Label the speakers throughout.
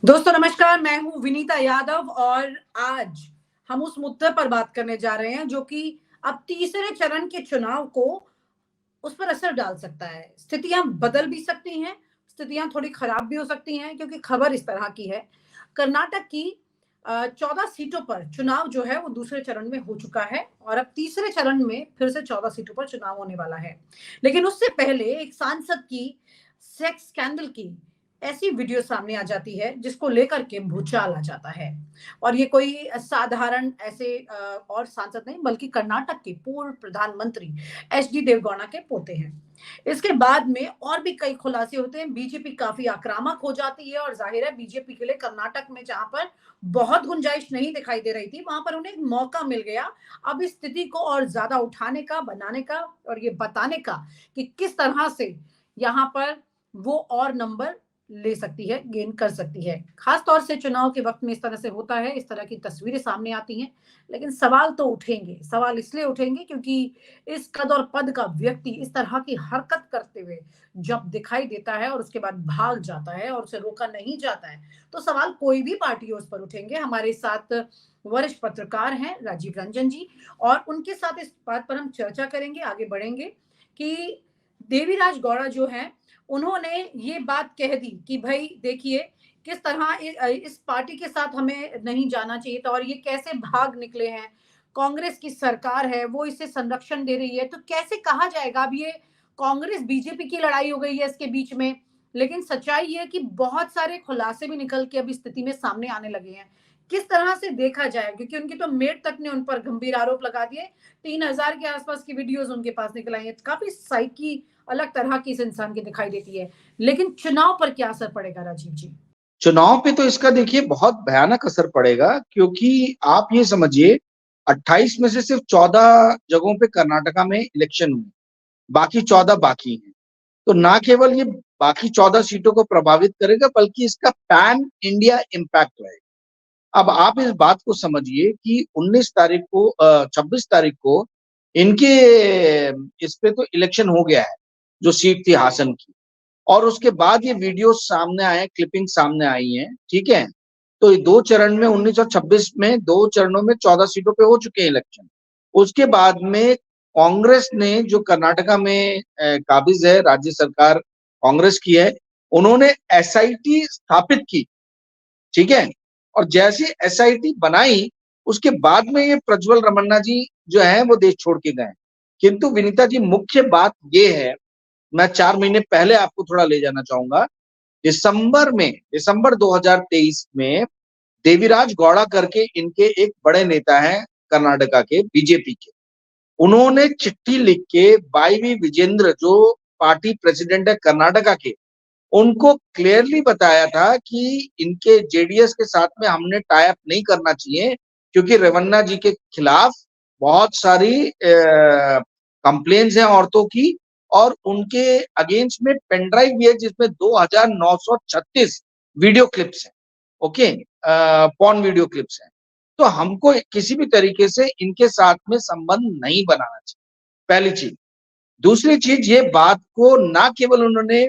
Speaker 1: दोस्तों नमस्कार, मैं हूँ विनीता यादव और आज हम उस मुद्दे पर बात करने जा रहे हैं जो कि अब तीसरे चरण के चुनाव को उस पर असर डाल सकता है। स्थितियां बदल भी सकती हैं, स्थितियां थोड़ी खराब भी हो सकती हैं क्योंकि खबर इस तरह की है। कर्नाटक की 14 सीटों पर चुनाव जो है वो दूसरे चरण में हो चुका है और अब तीसरे चरण में फिर से 14 सीटों पर चुनाव होने वाला है। लेकिन उससे पहले एक सांसद की सेक्स स्कैंडल की ऐसी वीडियो सामने आ जाती है जिसको लेकर के भूचाल आ जाता है। और ये कोई साधारण ऐसे और सांसद नहीं बल्कि कर्नाटक के पूर्व प्रधानमंत्री एचडी देवगौड़ा के पोते हैं। इसके बाद में और भी कई खुलासे होते हैं। बीजेपी काफी आक्रामक हो जाती है और जाहिर है बीजेपी के लिए कर्नाटक में जहां पर बहुत गुंजाइश नहीं दिखाई दे रही थी वहां पर उन्हें एक मौका मिल गया अब इस स्थिति को और ज्यादा उठाने का, बनाने का और ये बताने का कि किस तरह से यहाँ पर वो और नंबर ले सकती है, गेन कर सकती है। खास तौर से चुनाव के वक्त में इस तरह से होता है, इस तरह की तस्वीरें सामने आती हैं। लेकिन सवाल तो उठेंगे, सवाल इसलिए उठेंगे क्योंकि इस कद और पद का व्यक्ति इस तरह की हरकत करते हुए जब दिखाई देता है और उसके बाद भाग जाता है और उसे रोका नहीं जाता है, तो सवाल कोई भी पार्टी हो उस पर उठेंगे। हमारे साथ वरिष्ठ पत्रकार हैं राजीव रंजन जी और उनके साथ इस बात पर हम चर्चा करेंगे, आगे बढ़ेंगे कि देवीराज गौड़ा जो हैं उन्होंने ये बात कह दी कि भाई देखिए किस तरह इस पार्टी के साथ हमें नहीं जाना चाहिए था और ये कैसे भाग निकले हैं। कांग्रेस की सरकार है वो इसे संरक्षण दे रही है तो कैसे कहा जाएगा अब ये कांग्रेस बीजेपी की लड़ाई हो गई है इसके बीच में। लेकिन सच्चाई ये है कि बहुत सारे खुलासे भी निकल के अब इस स्थिति में सामने आने लगे हैं। किस तरह से देखा जाए क्योंकि उनकी तो मेट तक ने उन पर गंभीर आरोप लगा दिए। 3000 के आसपास की वीडियोस उनके पास निकल आई है। काफी साइकी अलग तरह की इस इंसान की दिखाई देती है। लेकिन चुनाव पर क्या असर पड़ेगा राजीव जी?
Speaker 2: चुनाव पे तो इसका देखिए बहुत भयानक असर पड़ेगा, क्योंकि आप ये समझिए 28 में से सिर्फ 14 जगहों पे कर्नाटका में इलेक्शन हुए, बाकी 14 बाकी हैं। तो ना केवल ये बाकी 14 सीटों को प्रभावित करेगा, बल्कि इसका पैन इंडिया इम्पैक्ट रहेगा। अब आप इस बात को समझिए कि 19 तारीख को 26 तारीख को इनके इस पे तो इलेक्शन हो गया है, जो सीट थी हासन की। और उसके बाद ये वीडियो सामने आए, क्लिपिंग सामने आई है, ठीक है। तो ये दो चरण में 19 और 26 में दो चरणों में 14 सीटों पे हो चुके हैं इलेक्शन। उसके बाद में कांग्रेस ने, जो कर्नाटका में काबिज है, राज्य सरकार कांग्रेस की है, उन्होंने एसआईटी स्थापित की, ठीक है। और जैसे एसआईटी बनाई, उसके बाद में ये प्रज्वल रमन्ना जी जो है वो देश छोड़ के गए। किंतु विनीता जी, मुख्य बात ये है, मैं 4 महीने पहले आपको थोड़ा ले जाना चाहूंगा। दिसंबर 2023 में देवीराज गौड़ा करके इनके एक बड़े नेता हैं कर्नाटका के बीजेपी के, उन्होंने चिट्ठी लिख के वाईवी विजेंद्र, जो पार्टी प्रेसिडेंट है कर्नाटका के, उनको क्लियरली बताया था कि इनके जेडीएस के साथ में हमने टाई अप नहीं करना चाहिए, क्योंकि रेवन्ना जी के खिलाफ बहुत सारी कंप्लेन्स हैं औरतों की, और उनके अगेंस्ट में पेन ड्राइव भी है जिसमें 2936 वीडियो क्लिप्स हैं, ओके, पॉर्न वीडियो क्लिप्स हैं। तो हमको किसी भी तरीके से इनके साथ में संबंध नहीं बनाना चाहिए, पहली चीज। दूसरी चीज, ये बात को ना केवल उन्होंने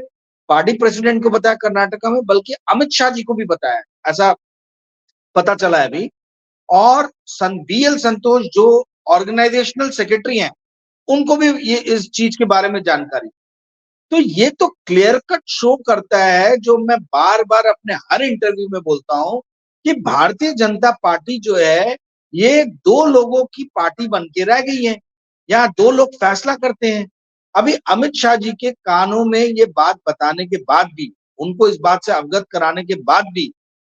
Speaker 2: पार्टी प्रेसिडेंट को बताया कर्नाटका में, बल्कि अमित शाह जी को भी बताया, ऐसा पता चला है अभी। और बीएल संतोष, जो ऑर्गेनाइजेशनल सेक्रेटरी हैं, उनको भी ये इस चीज के बारे में जानकारी। तो ये तो क्लियर कट शो करता है, जो मैं बार बार अपने हर इंटरव्यू में बोलता हूं, कि भारतीय जनता पार्टी जो है, ये दो लोगों की पार्टी बन के रह गई है। यहाँ दो लोग फैसला करते हैं। अभी अमित शाह जी के कानों में ये बात बताने के बाद भी, उनको इस बात से अवगत कराने के बाद भी,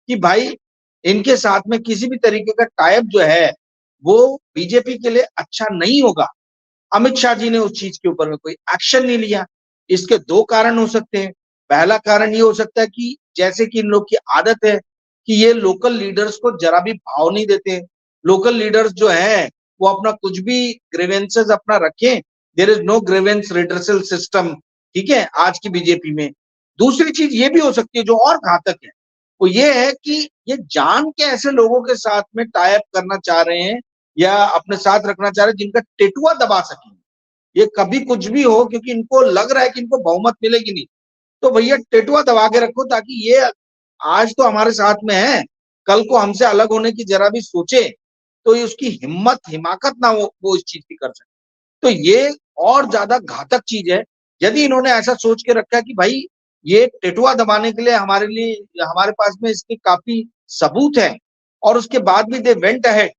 Speaker 2: कि भाई इनके साथ में किसी भी तरीके का टाइप जो है वो बीजेपी के लिए अच्छा नहीं होगा, अमित शाह जी ने उस चीज के ऊपर में कोई एक्शन नहीं लिया। इसके दो कारण हो सकते हैं। पहला कारण ये हो सकता है कि जैसे कि इन लोग की आदत है कि ये लोकल लीडर्स को जरा भी भाव नहीं देते। लोकल लीडर्स जो है वो अपना कुछ भी ग्रीवेंसेस अपना रखें, there is no grievance redressal system, ठीक है, आज की बीजेपी में। दूसरी चीज ये भी हो सकती है जो और घातक है, वो ये है कि ये जान के ऐसे लोगों के साथ में टाई अप करना चाह रहे हैं या अपने साथ रखना चाह रहे हैं जिनका टेटुआ दबा सकें। ये कभी कुछ भी हो, क्योंकि इनको लग रहा है कि इनको बहुमत मिलेगी नहीं, तो भैया टेटुआ दबा के रखो, ताकि ये आज तो हमारे साथ में है, कल को हमसे अलग होने की जरा भी सोचे तो ये उसकी हिम्मत हिमाकत ना वो इस चीज की कर सके। तो ये और ज्यादा घातक चीज है। यदि इन्होंने ऐसा सोच के रखा कि भाई ये टेटुआ दबाने के लिए हमारे लिए, हमारे पास में इसके काफी सबूत हैं, और उसके बाद भी दे वेंट अहेड,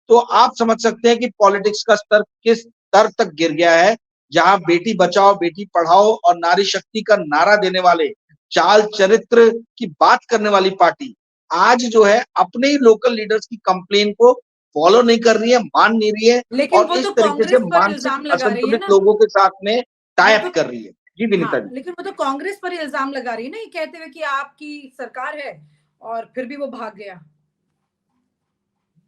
Speaker 2: तो आप समझ सकते हैं कि पॉलिटिक्स का स्तर किस स्तर तक गिर गया है, जहां बेटी बचाओ बेटी पढ़ाओ और नारी शक्ति का नारा देने वाले, चाल चरित्र की बात करने वाली पार्टी आज जो है अपने ही लोकल लीडर्स की कंप्लेन को फॉलो नहीं कर रही है, मान नहीं रही है,
Speaker 1: लेकिन
Speaker 2: और
Speaker 1: वो
Speaker 2: इस
Speaker 1: तो
Speaker 2: तरीके से
Speaker 1: कांग्रेस पर
Speaker 2: मानसिक
Speaker 1: इल्जाम लगा रही है
Speaker 2: असंतुलित
Speaker 1: ना,
Speaker 2: लोगों के साथ में
Speaker 1: वो
Speaker 2: टाई अप
Speaker 1: तो,
Speaker 2: कर रही है। जी विनीता
Speaker 1: हाँ,
Speaker 2: जी।
Speaker 1: लेकिन वो तो कांग्रेस पर ही इल्जाम लगा रही है ना, ये कहते हुए कि आपकी सरकार है, और फिर भी वो भाग गया।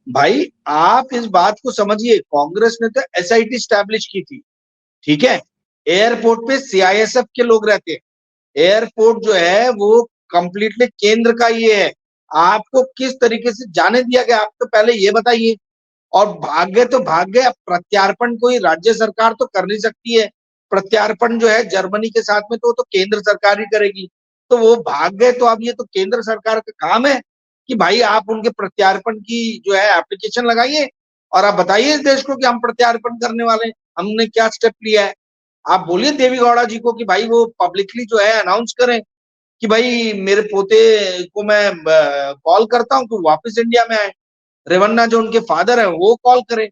Speaker 2: भाई आप इस बात को समझिए, कांग्रेस ने तो एसआईटी स्टैब्लिश की थी, ठीक है। एयरपोर्ट पे सीआईएसएफ के लोग रहते हैं। एयरपोर्ट जो है वो कंप्लीटली केंद्र का ये है। आपको किस तरीके से जाने दिया गया, आप तो पहले ये बताइए। और भाग गए तो भाग गए, अब प्रत्यार्पण कोई राज्य सरकार तो कर नहीं सकती है। प्रत्यार्पण जो है जर्मनी के साथ में तो केंद्र सरकार ही करेगी। तो वो भाग गए तो अब ये तो केंद्र सरकार का काम है कि भाई आप उनके प्रत्यार्पण की जो है एप्लीकेशन लगाइए, और आप बताइए इस देश को कि हम प्रत्यार्पण करने वाले हैं, हमने क्या स्टेप लिया है। आप बोलिए देवी गौड़ा जी को कि भाई वो पब्लिकली जो है अनाउंस करें कि भाई मेरे पोते को मैं कॉल करता हूं कि वापस इंडिया में आए। रेवन्ना जो उनके फादर है वो कॉल करे।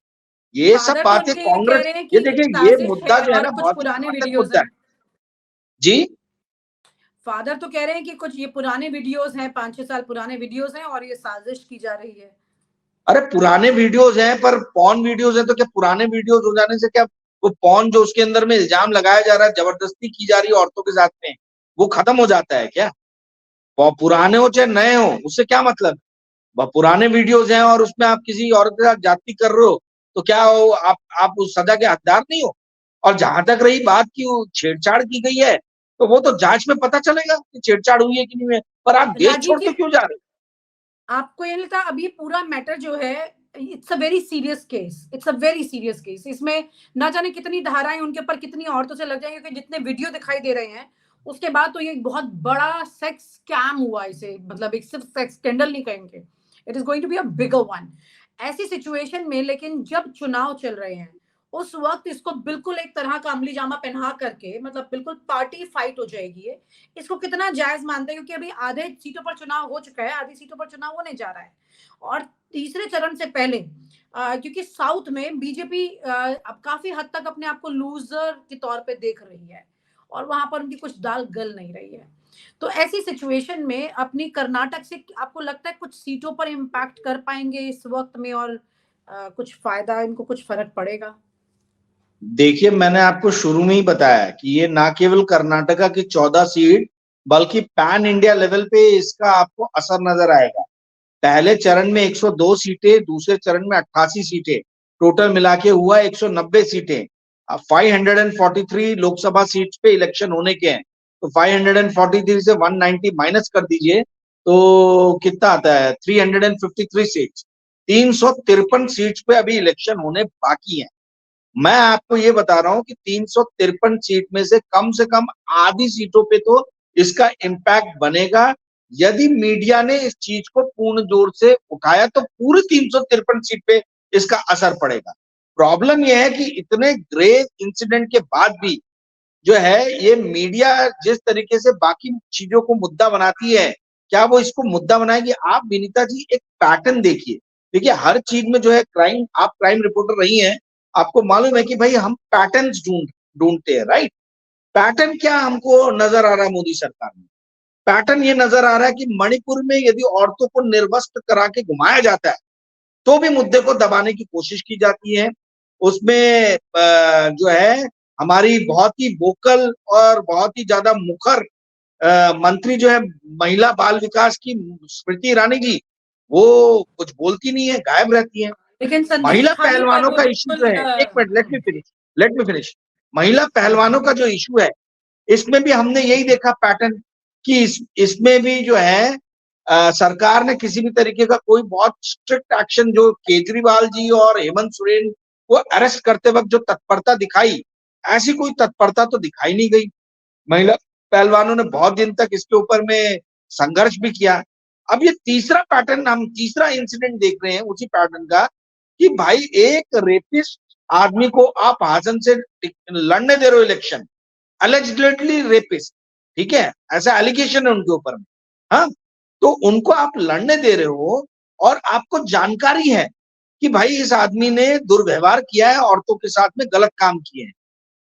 Speaker 2: ये सब
Speaker 1: फादर तो
Speaker 2: बातें
Speaker 1: उनके ये कह
Speaker 2: कांग्रेस,
Speaker 1: रहे हैं
Speaker 2: ये
Speaker 1: कि एक
Speaker 2: देखिए ये
Speaker 1: साजिश
Speaker 2: मुद्दा
Speaker 1: है
Speaker 2: जो है
Speaker 1: और
Speaker 2: ना
Speaker 1: कुछ
Speaker 2: बहुत ही
Speaker 1: पुराने
Speaker 2: घातक
Speaker 1: वीडियोस
Speaker 2: मुद्दा है।
Speaker 1: हैं।
Speaker 2: जी।
Speaker 1: फादर तो कह रहे हैं कि कुछ ये पुराने वीडियोस हैं, 5-6 साल पुराने वीडियोस हैं, और ये साजिश की जा रही है।
Speaker 2: अरे पुराने वीडियोस हैं पर पॉर्न वीडियोस हैं, तो क्या पुराने वीडियोस हो जाने से क्या वो पॉर्न जो उसके अंदर में इल्जाम लगाया जा रहा है, जबरदस्ती की जा रही है औरतों के साथ में, वो खत्म हो जाता है क्या? वो पुराने हो चाहे नए हो उससे क्या मतलब। वह पुराने वीडियोस हैं और उसमें आप किसी औरत के साथ जाति कर रहे हो, तो क्या हो आप उस सजा के हकदार नहीं हो? और जहां तक रही बात की छेड़छाड़ की गई है, तो वो तो जांच में पता चलेगा कि छेड़छाड़ हुई है कि नहीं हुई है। पर आप देश
Speaker 1: राजीव
Speaker 2: छोड़
Speaker 1: जी,
Speaker 2: के क्यों जा रहे
Speaker 1: आपको ये नहीं लगता अभी पूरा मैटर जो है, it's a very serious case, it's a very serious case. इसमें ना जाने कितनी धाराएं उनके ऊपर कितनी औरतों से लग जाएंगी, क्योंकि जितने वीडियो दिखाई दे रहे हैं उसके बाद तो ये बहुत बड़ा सेक्स स्कैम हुआ इसे, मतलब एक सिर्फ सेक्स स्कैंडल नहीं कहेंगे, it is going to be a bigger one. ऐसी सिचुएशन में लेकिन जब चुनाव चल रहे हैं, उस वक्त इसको बिल्कुल एक तरह का अमली जामा पहना करके, मतलब बिल्कुल पार्टी फाइट हो जाएगी ये। इसको कितना जायज मानते हैं, क्योंकि अभी आधे सीटों पर चुनाव हो चुका है, आधी सीटों पर चुनाव होने जा रहा है। और तीसरे चरण से पहले, क्योंकि साउथ में बीजेपी अब काफी हद तक अपने आप को लूजर के तौर पे देख रही है, और वहां पर उनकी कुछ दाल गल नहीं रही है। तो ऐसी सिचुएशन में अपनी कर्नाटक से आपको लगता है कुछ सीटों पर इम्पैक्ट कर पाएंगे इस वक्त में, और कुछ फायदा, इनको कुछ फर्क पड़ेगा?
Speaker 2: देखिए मैंने आपको शुरू में ही बताया कि ये ना केवल कर्नाटका की 14 सीट बल्कि पैन इंडिया लेवल पे इसका आपको असर नजर आएगा। पहले चरण में 102 सीटें, दूसरे चरण में 88 सीटें, टोटल मिला के हुआ 190 सीटें। 543 लोकसभा सीट्स पे इलेक्शन होने के हैं, तो 543 से 190 माइनस कर दीजिए तो कितना आता है, 353 सीट्स। 353 सीट्स पे अभी इलेक्शन होने बाकी है। मैं आपको ये बता रहा हूं कि 353 सीट में से कम आधी सीटों पे तो इसका इम्पैक्ट बनेगा। यदि मीडिया ने इस चीज को पूर्ण जोर से उठाया तो पूरे 353 सीट पे इसका असर पड़ेगा। प्रॉब्लम यह है कि इतने ग्रेव इंसिडेंट के बाद भी जो है ये मीडिया जिस तरीके से बाकी चीजों को मुद्दा बनाती है, क्या वो इसको मुद्दा बनाएगी? आप विनीता जी एक पैटर्न देखिए। देखिए हर चीज में जो है क्राइम, आप क्राइम रिपोर्टर रही हैं, आपको मालूम है कि भाई हम पैटर्न्स ढूंढते हैं, राइट। पैटर्न क्या हमको नजर आ रहा है मोदी सरकार में? पैटर्न ये नजर आ रहा है कि मणिपुर में यदि औरतों को निर्वस्त्र करा के घुमाया जाता है तो भी मुद्दे को दबाने की कोशिश की जाती है। उसमें जो है हमारी बहुत ही वोकल और बहुत ही ज्यादा मुखर मंत्री जो है महिला बाल विकास की स्मृति ईरानी जी, वो कुछ बोलती नहीं है, गायब रहती है।
Speaker 1: लेकिन संदेश
Speaker 2: महिला
Speaker 1: खाली पर
Speaker 2: पहलवानों
Speaker 1: वो
Speaker 2: का इशू जो
Speaker 1: बिल्कुल
Speaker 2: है, एक मिनट लेट मी फिनिश। महिला पहलवानों का जो इशू है, इसमें भी हमने यही देखा पैटर्न कि इसमें भी जो है सरकार ने किसी भी तरीके का कोई बहुत स्ट्रिक्ट एक्शन, जो केजरीवाल जी और हेमंत सोरेन को अरेस्ट करते वक्त जो तत्परता दिखाई, ऐसी कोई तत्परता तो दिखाई नहीं गई। महिला पहलवानों ने बहुत दिन तक इसके ऊपर में संघर्ष भी किया, अब ये तीसरा पैटर्न, हम तीसरा इंसिडेंट देख रहे हैं उसी पैटर्न का, कि भाई एक रेपिस्ट आदमी को आप हासन से लड़ने दे रहे हो इलेक्शन, अलेजिडली रेपिस्ट, ठीक है, ऐसा एलिगेशन है उनके ऊपर में, हाँ, तो उनको आप लड़ने दे रहे हो और आपको जानकारी है कि भाई इस आदमी ने दुर्व्यवहार किया है, औरतों के साथ में गलत काम किए हैं,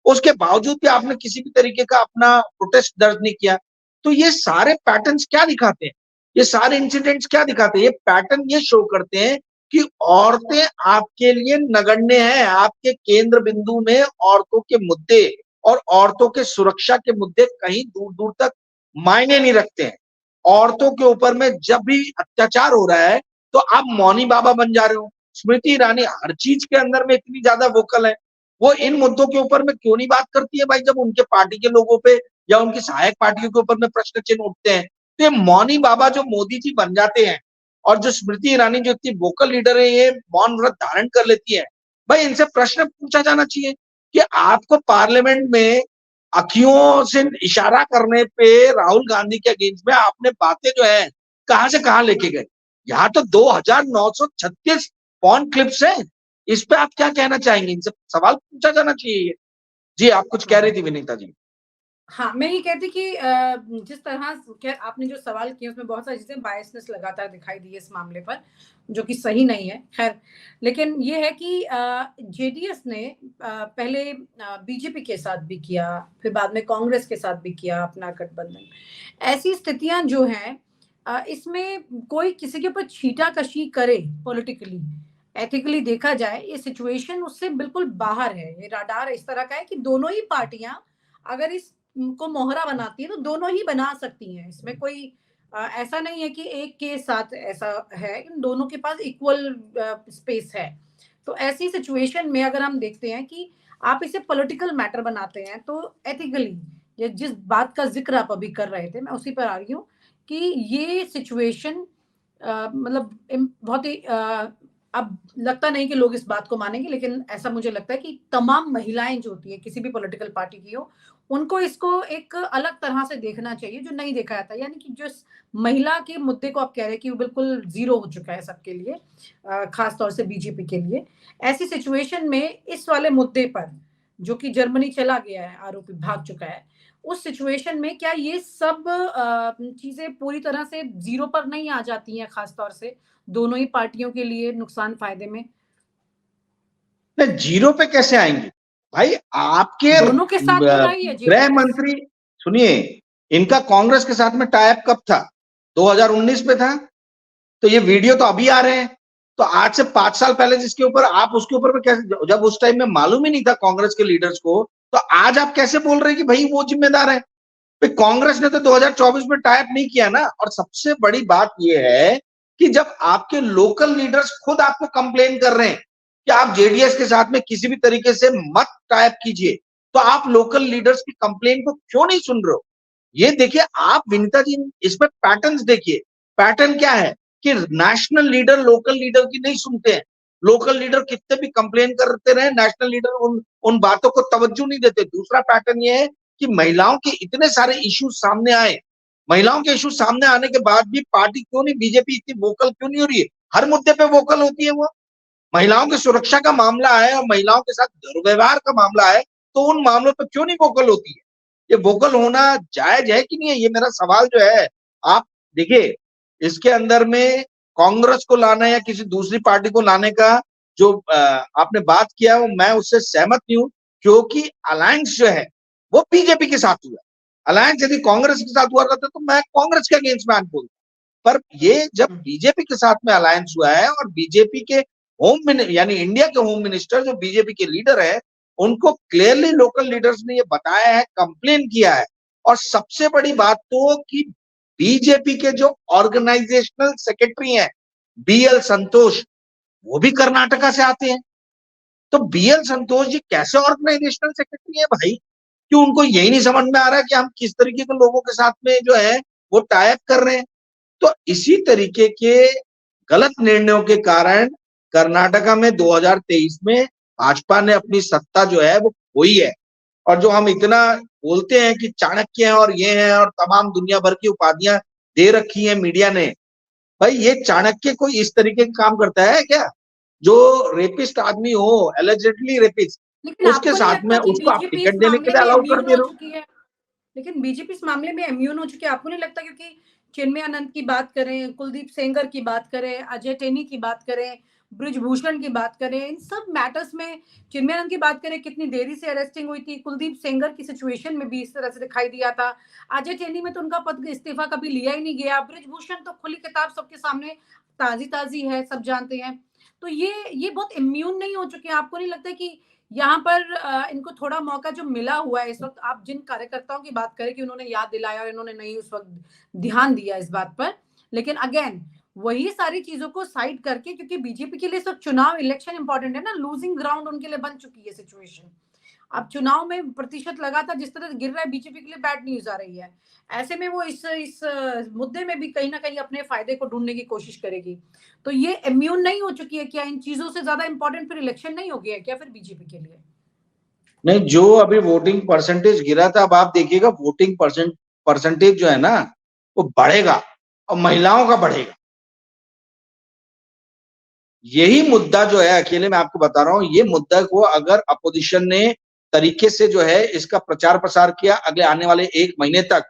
Speaker 2: उसके बावजूद भी आपने किसी भी तरीके का अपना प्रोटेस्ट दर्ज नहीं किया। तो ये सारे पैटर्न्स क्या दिखाते हैं, ये सारे इंसिडेंट्स क्या दिखाते हैं, ये पैटर्न ये शो करते हैं कि औरतें आपके लिए नगण्य हैं, आपके केंद्र बिंदु में औरतों के मुद्दे और औरतों के सुरक्षा के मुद्दे कहीं दूर दूर तक मायने नहीं रखते हैं। औरतों के ऊपर में जब भी अत्याचार हो रहा है तो आप मौनी बाबा बन जा रहे हो। स्मृति ईरानी हर चीज के अंदर में इतनी ज्यादा वोकल है, वो इन मुद्दों के ऊपर में क्यों नहीं बात करती है भाई, जब उनके पार्टी के लोगों पे या उनकी सहायक पार्टियों के ऊपर में प्रश्न चिन्ह उठते हैं। तो ये मौनी बाबा जो मोदी जी बन जाते हैं और जो स्मृति ईरानी जो इतनी वोकल लीडर है, ये मौन व्रत धारण कर लेती है, भाई इनसे प्रश्न पूछा जाना चाहिए कि आपको पार्लियामेंट में अखियों से इशारा करने पे राहुल गांधी के अगेंस्ट में आपने बातें जो है कहां से कहां लेके गए। यहाँ तो 2936 पॉन क्लिप्स है, इस पे आप क्या कहना चाहेंगे, इनसे सवाल पूछा जाना चाहिए। जी आप कुछ कह रही थी विनीता जी।
Speaker 1: हाँ, मैं ये कहती कि जिस तरह क्या आपने जो सवाल किए उसमें बहुत सारी चीजें बायसनेस लगातार दिखाई दी है इस मामले पर, जो कि सही नहीं है। खैर, लेकिन ये है कि जेडीएस ने पहले बीजेपी के साथ भी किया, फिर बाद में कांग्रेस के साथ भी किया अपना गठबंधन। ऐसी स्थितियां जो हैं, इसमें कोई किसी के ऊपर छींटाकशी करे पॉलिटिकली, एथिकली देखा जाए, ये सिचुएशन उससे बिल्कुल बाहर है। ये राडार इस तरह का है कि दोनों ही पार्टियां अगर इस को मोहरा बनाती है तो दोनों ही बना सकती हैं। इसमें कोई ऐसा नहीं है कि एक के साथ ऐसा है, इन दोनों के पास इक्वल स्पेस है। तो ऐसी सिचुएशन में अगर हम देखते हैं कि आप इसे पॉलिटिकल मैटर बनाते हैं, तो एथिकली ये जिस बात का जिक्र आप अभी कर रहे थे, मैं उसी पर आ रही हूँ कि ये सिचुएशन मतलब बहुत ही अब लगता नहीं कि लोग इस बात को मानेंगे, लेकिन ऐसा मुझे लगता है कि तमाम महिलाएं जो होती है किसी भी पॉलिटिकल पार्टी की हो, उनको इसको एक अलग तरह से देखना चाहिए जो नहीं देखा जाता। यानी कि जो महिला के मुद्दे को आप कह रहे हैं कि वो बिल्कुल जीरो हो चुका है सबके लिए, खास तौर से बीजेपी के लिए। ऐसी सिचुएशन में इस वाले मुद्दे पर, जो कि जर्मनी चला गया है, आरोपी भाग चुका है, उस सिचुएशन में क्या ये सब चीजें पूरी तरह से जीरो पर नहीं आ जाती हैं, खास तौर से दोनों ही पार्टियों के लिए नुकसान फायदे में?
Speaker 2: जीरो पे कैसे आएंगे भाई, आपके
Speaker 1: दोनों के साथ तो रही है
Speaker 2: गृह मंत्री, सुनिए, इनका कांग्रेस के साथ में टाइप कब था, 2019 में था। तो ये वीडियो तो अभी आ रहे हैं, तो आज से 5 साल पहले जिसके ऊपर आप, उसके ऊपर में कैसे, जब उस टाइम में मालूम ही नहीं था कांग्रेस के लीडर्स को, तो आज आप कैसे बोल रहे हैं कि भाई वो जिम्मेदार है। भाई कांग्रेस ने तो 2024 में टाइप नहीं किया ना। और सबसे बड़ी बात यह है कि जब आपके लोकल लीडर्स खुद आपको कंप्लेन कर रहे हैं कि आप जेडीएस के साथ में किसी भी तरीके से मत टाइप कीजिए, तो आप लोकल लीडर्स की कंप्लेन को क्यों नहीं सुन रहे हो। ये देखिए आप विनीता जी, इसमें पैटर्न्स देखिए, पैटर्न क्या है कि नेशनल लीडर लोकल लीडर की नहीं सुनते हैं। लोकल लीडर कितने भी कंप्लेन करते रहे, नेशनल लीडर उन बातों को तवज्जो नहीं देते। दूसरा पैटर्न ये है कि महिलाओं के इतने सारे इश्यूज सामने आए, महिलाओं के इश्यूज सामने आने के बाद भी पार्टी क्यों नहीं, बीजेपी इतनी वोकल क्यों नहीं हो रही है। हर मुद्दे पे वोकल होती है वो। महिलाओं की सुरक्षा का मामला है और महिलाओं के साथ दुर्व्यवहार का मामला है, तो उन मामलों पर क्यों नहीं वोकल होती है। ये वोकल होना जायज है कि नहीं है, ये मेरा सवाल जो है। आप देखिए, इसके अंदर में कांग्रेस को लाना या किसी दूसरी पार्टी को लाने का जो आपने बात किया है, वो मैं उससे सहमत नहीं हूं, क्योंकि अलायंस जो है वो बीजेपी के साथ हुआ। अलायंस यदि कांग्रेस के साथ हुआ रहता तो मैं कांग्रेस के अगेंस्ट में आज बोलता। पर ये जब बीजेपी के साथ में अलायंस हुआ है और बीजेपी के यानी इंडिया के होम मिनिस्टर जो बीजेपी के लीडर है, उनको क्लियरली लोकल लीडर्स ने ये बताया है, कंप्लेन किया है। और सबसे बड़ी बात तो कि बीजेपी के जो ऑर्गेनाइजेशनल सेक्रेटरी हैं बीएल संतोष, वो भी कर्नाटका से आते हैं। तो बीएल संतोष जी कैसे ऑर्गेनाइजेशनल सेक्रेटरी है भाई, कि उनको यही नहीं समझ में आ रहा है कि हम किस तरीके के लोगों के साथ में जो है वो टाइप कर रहे हैं। तो इसी तरीके के गलत निर्णयों के कारण कर्नाटका में 2023 में भाजपा ने अपनी सत्ता जो है वो खोई है। और जो हम इतना बोलते हैं कि चाणक्य है और ये है और तमाम दुनिया भर की उपाधियां दे रखी है मीडिया ने, भाई ये चाणक्य कोई इस तरीके का काम करता है क्या? जो रेपिस्ट आदमी हो, एलिजेडली रेपिस्ट,
Speaker 1: लेकिन
Speaker 2: उसके
Speaker 1: आपको नहीं
Speaker 2: साथ में
Speaker 1: लगता कि
Speaker 2: उसको आप
Speaker 1: बीजेपी इस
Speaker 2: टिकट देने के
Speaker 1: मामले
Speaker 2: लिए
Speaker 1: में
Speaker 2: अलाउ कर
Speaker 1: इम्यून
Speaker 2: दे
Speaker 1: हो
Speaker 2: रहे हो।
Speaker 1: चुकी है? लेकिन बीजेपी इस मामले में इम्यून हो चुकी है, आपको नहीं लगता? क्योंकि चिन्मय आनंद की बात करें, कुलदीप सेंगर की बात करें, अजय टेनी की बात करें, ब्रिजभूषण की बात करें, इन सब मैटर्स में चिन्मय आनंद की बात करें, कितनी देरी से अरेस्टिंग हुई थी, कुलदीप सेंगर की सिचुएशन में भी इस तरह से दिखाई दिया था, अजय टेनी में तो उनका पद इस्तीफा कभी लिया ही नहीं गया, ब्रिजभूषण तो खुली किताब सबके सामने ताजी ताजी है, सब जानते हैं। तो ये बहुत इम्यून नहीं हो चुके हैं? आपको नहीं लगता कि यहाँ पर इनको थोड़ा मौका जो मिला हुआ है इस वक्त, आप जिन कार्यकर्ताओं की बात करें कि उन्होंने याद दिलाया और इन्होंने नहीं उस वक्त ध्यान दिया इस बात पर, लेकिन अगेन वही सारी चीजों को साइड करके, क्योंकि बीजेपी के लिए इस वक्त चुनाव इलेक्शन इंपॉर्टेंट है ना, लूजिंग ग्राउंड उनके लिए बन चुकी है सिचुएशन। अब चुनाव में प्रतिशत लगातार जिस तरह गिर रहा है, बीजेपी के लिए बैड न्यूज आ रही है। ऐसे में वो इस मुद्दे में भी कहीं ना कहीं अपने फायदे को ढूंढने की कोशिश करेगी। तो ये इम्यून नहीं हो चुकी है क्या? इन चीजों से ज्यादा इंपॉर्टेंट फिर इलेक्शन नहीं हो गया है क्या फिर बीजेपी के लिए?
Speaker 2: नहीं, जो अभी वोटिंग परसेंटेज गिरा था, अब आप देखिएगा वोटिंग परसेंटेज जो है ना, वो बढ़ेगा और महिलाओं का बढ़ेगा। यही मुद्दा जो है, अकेले मैं आपको बता रहा हूं, ये मुद्दा को अगर अपोजिशन ने तरीके से जो है इसका प्रचार प्रसार किया अगले आने वाले 1 महीने तक,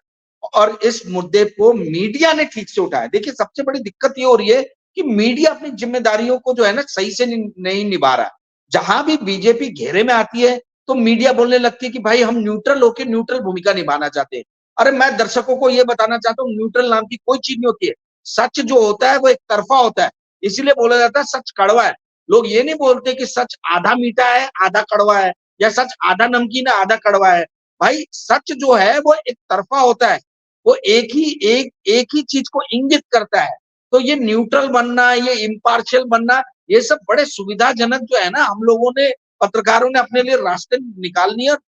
Speaker 2: और इस मुद्दे को मीडिया ने ठीक से उठाया। देखिए सबसे बड़ी दिक्कत ये हो रही है कि मीडिया अपनी जिम्मेदारियों को जो है ना सही से नहीं निभा रहा। जहां भी बीजेपी घेरे में आती है तो मीडिया बोलने लगती है कि भाई हम न्यूट्रल होकर न्यूट्रल भूमिका निभाना चाहते हैं। अरे मैं दर्शकों को यह बताना चाहता हूँ, न्यूट्रल नाम की कोई चीज नहीं होती है। सच जो होता है वो एक तरफा होता है, इसीलिए बोला जाता है सच कड़वा है। लोग ये नहीं बोलते कि सच आधा मीठा है आधा कड़वा है, या सच आधा नमकीन है आधा कड़वा है। भाई सच जो है वो एक तरफा होता है, वो एक ही चीज को इंगित करता है। तो ये न्यूट्रल बनना, ये इम्पार्शियल बनना, ये सब बड़े सुविधाजनक जो है ना, हम लोगों ने, पत्रकारों ने अपने लिए रास्ते निकाल लिए और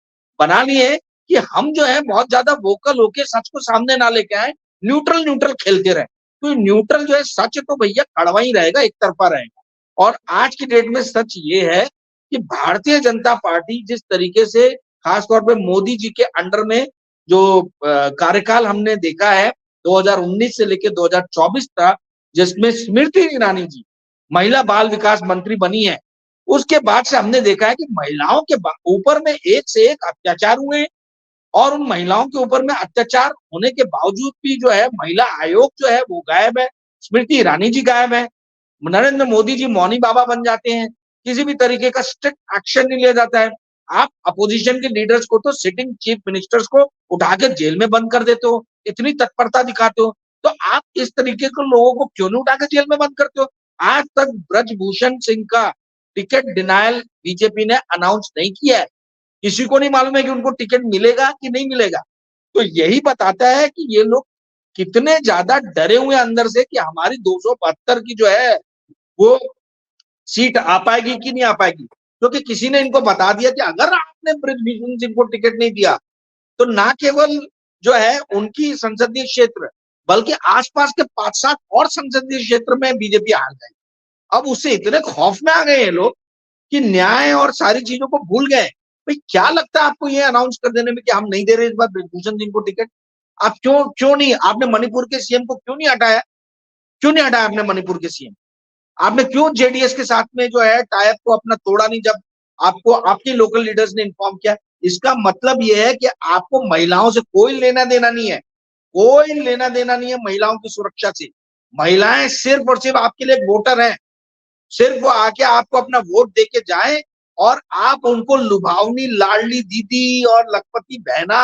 Speaker 2: बना लिए कि हम जो है बहुत ज्यादा वोकल होके सच को सामने ना लेके आए, न्यूट्रल न्यूट्रल खेलते रहे। तो न्यूट्रल जो है सच तो भैया कड़वा ही रहेगा, एक तरफा रहेगा। और आज की डेट में सच ये है कि भारतीय जनता पार्टी जिस तरीके से, खासतौर पे मोदी जी के अंडर में जो कार्यकाल हमने देखा है 2019 से लेकर 2024 तक, जिसमें स्मृति ईरानी जी महिला बाल विकास मंत्री बनी है, उसके बाद से हमने देखा है कि महिलाओं के ऊपर में एक से एक अत्याचार हुए, और उन महिलाओं के ऊपर में अत्याचार होने के बावजूद भी जो है महिला आयोग जो है वो गायब है, स्मृति ईरानी जी गायब है, नरेंद्र मोदी जी मौनी बाबा बन जाते हैं, किसी भी तरीके का स्ट्रिक्ट एक्शन नहीं लिया जाता है। आप अपोजिशन के लीडर्स को तो, सिटिंग चीफ मिनिस्टर्स को उठा के जेल में बंद कर देते हो, इतनी तत्परता दिखाते हो। तो आप इस तरीके के लोगों को क्यों नहीं उठा के जेल में बंद करते हो? आज तक ब्रजभूषण सिंह का टिकट डिनायल बीजेपी ने अनाउंस नहीं किया है। किसी को नहीं मालूम है कि उनको टिकट मिलेगा कि नहीं मिलेगा। तो यही बताता है कि ये लोग कितने ज्यादा डरे हुए अंदर से कि हमारी 272 की जो है वो सीट आ पाएगी कि नहीं आ पाएगी। क्योंकि किसी ने इनको बता दिया कि अगर आपने ब्रिजभूषण सिंह को टिकट नहीं दिया तो ना केवल जो है उनकी संसदीय क्षेत्र, बल्कि आसपास के 5-7 और संसदीय क्षेत्र में बीजेपी हार जाएगी। अब उससे इतने खौफ में आ गए हैं लोग कि न्याय और सारी चीजों को भूल गए। भाई क्या लगता है आपको ये अनाउंस कर देने में कि हम नहीं दे रहे इस बार ब्रिजभूषण सिंह को टिकट? आप क्यों क्यों नहीं, आपने मणिपुर के सीएम को क्यों नहीं हटाया? क्यों नहीं हटाया आपने मणिपुर के सीएम? आपने क्यों जेडीएस के साथ में जो है टाइप को अपना तोड़ा नहीं, जब आपको आपके लोकल लीडर्स ने इन्फॉर्म किया? इसका मतलब यह है कि आपको महिलाओं से कोई लेना देना नहीं है, कोई लेना देना नहीं है महिलाओं की सुरक्षा से। महिलाएं सिर्फ और सिर्फ आपके लिए वोटर हैं, सिर्फ वो आके आपको अपना वोट दे के जाए, और आप उनको लुभावनी लाडली दीदी और लखपति बहना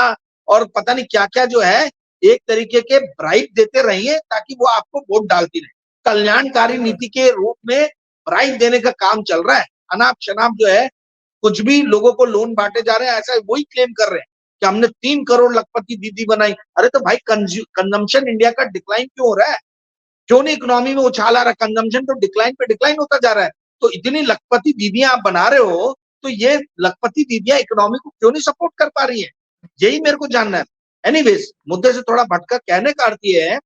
Speaker 2: और पता नहीं क्या क्या जो है एक तरीके के ब्राइब देते रहिए ताकि वो आपको वोट डालती रहे। कल्याणकारी नीति के रूप में ब्राइब देने का काम चल रहा है। अनाप शनाप जो है कुछ भी लोगों को लोन बांटे जा रहे हैं, ऐसा वही क्लेम कर रहे हैं कि हमने 3 करोड़ लखपति दीदी बनाई। अरे तो भाई कंजम्पशन इंडिया का डिक्लाइन क्यों हो रहा है? क्यों नहीं इकोनॉमी में उछाल आ रहा है? कंजम्पशन तो डिक्लाइन पे डिक्लाइन होता जा रहा है। तो इतनी लखपति दीदियां आप बना रहे हो, तो ये लखपति दीदियां इकोनॉमी को क्यों नहीं सपोर्ट कर पा रही है? यही मेरे को जानना है। एनीवेज, मुद्दे से थोड़ा भटका, कहने का अर्थ ये है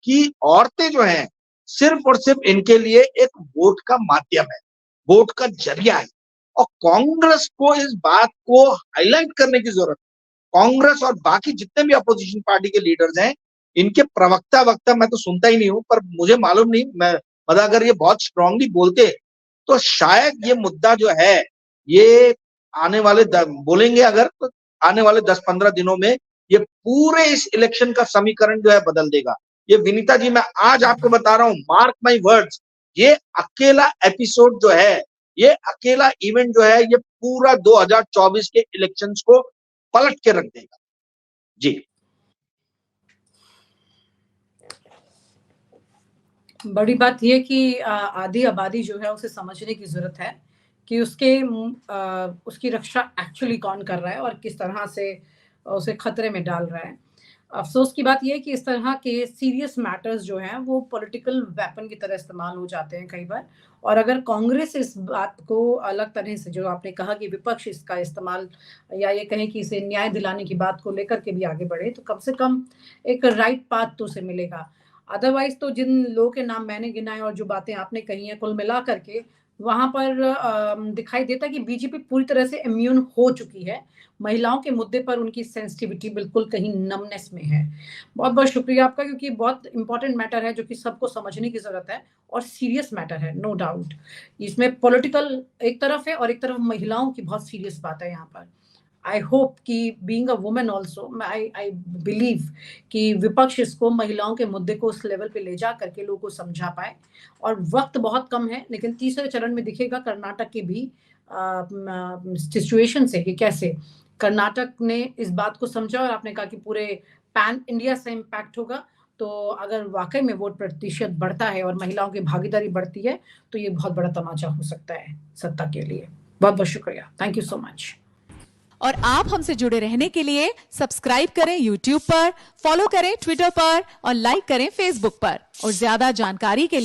Speaker 2: कि औरतें जो हैं सिर्फ और सिर्फ इनके लिए एक वोट का माध्यम है, वोट का जरिया है। और कांग्रेस को इस बात को हाईलाइट करने की जरूरत है। कांग्रेस और बाकी जितने भी अपोजिशन पार्टी के लीडर्स हैं, इनके प्रवक्ता वक्ता मैं तो सुनता ही नहीं हूं, पर मुझे मालूम नहीं, मैं मतलब अगर ये बहुत स्ट्रांगली बोलते तो शायद ये मुद्दा जो है ये आने वाले बोलेंगे अगर तो आने वाले 10-15 दिनों में ये पूरे इस इलेक्शन का समीकरण जो है बदल देगा। ये विनीता जी मैं आज आपको बता रहा हूं, मार्क माई वर्ड्स, ये अकेला एपिसोड जो है, ये अकेला इवेंट जो है, ये पूरा 2024 के इलेक्शंस को पलट के रख देगा। जी
Speaker 1: बड़ी बात यह कि आधी आबादी जो है उसे समझने की जरूरत है कि उसकी रक्षा एक्चुअली कौन कर रहा है और किस तरह से उसे खतरे में डाल रहा है। अफसोस की बात यह है कि इस तरह के सीरियस मैटर्स जो हैं वो पॉलिटिकल वेपन की तरह इस्तेमाल हो जाते हैं कई बार। और अगर कांग्रेस इस बात को अलग तरह से, जो आपने कहा कि विपक्ष इसका इस्तेमाल या ये कहें कि इसे न्याय दिलाने की बात को लेकर के भी आगे बढ़े, तो कम से कम एक राइट पाथ तो उसे मिलेगा। अदरवाइज तो जिन लोगों के नाम मैंने गिनाए और जो बातें आपने कही हैं, कुल मिला करके वहां पर दिखाई देता है कि बीजेपी पूरी तरह से इम्यून हो चुकी है। महिलाओं के मुद्दे पर उनकी सेंसिटिविटी बिल्कुल कहीं नमनेस में है। बहुत बहुत शुक्रिया आपका, क्योंकि बहुत इंपॉर्टेंट मैटर है जो कि सबको समझने की जरूरत है और सीरियस मैटर है, नो डाउट। इसमें पॉलिटिकल एक तरफ है और एक तरफ महिलाओं की बहुत सीरियस बात है यहाँ पर। आई होप कि being a woman also I believe कि विपक्ष इसको, महिलाओं के मुद्दे को उस लेवल पे ले जा करके लोगों को समझा पाए। और वक्त बहुत कम है, लेकिन तीसरे चरण में दिखेगा कर्नाटक की भी सिचुएशन से कि कैसे कर्नाटक ने इस बात को समझा। और आपने कहा कि पूरे पैन इंडिया से इम्पैक्ट होगा। तो अगर वाकई में वोट प्रतिशत बढ़ता है और महिलाओं की भागीदारी बढ़ती है तो ये बहुत बड़ा तमाचा हो सकता है सत्ता के लिए। बहुत बहुत शुक्रिया, थैंक यू सो मच।
Speaker 3: और आप हमसे जुड़े रहने के लिए सब्सक्राइब करें YouTube पर, फॉलो करें ट्विटर पर और लाइक करें Facebook पर। और ज्यादा जानकारी के लिए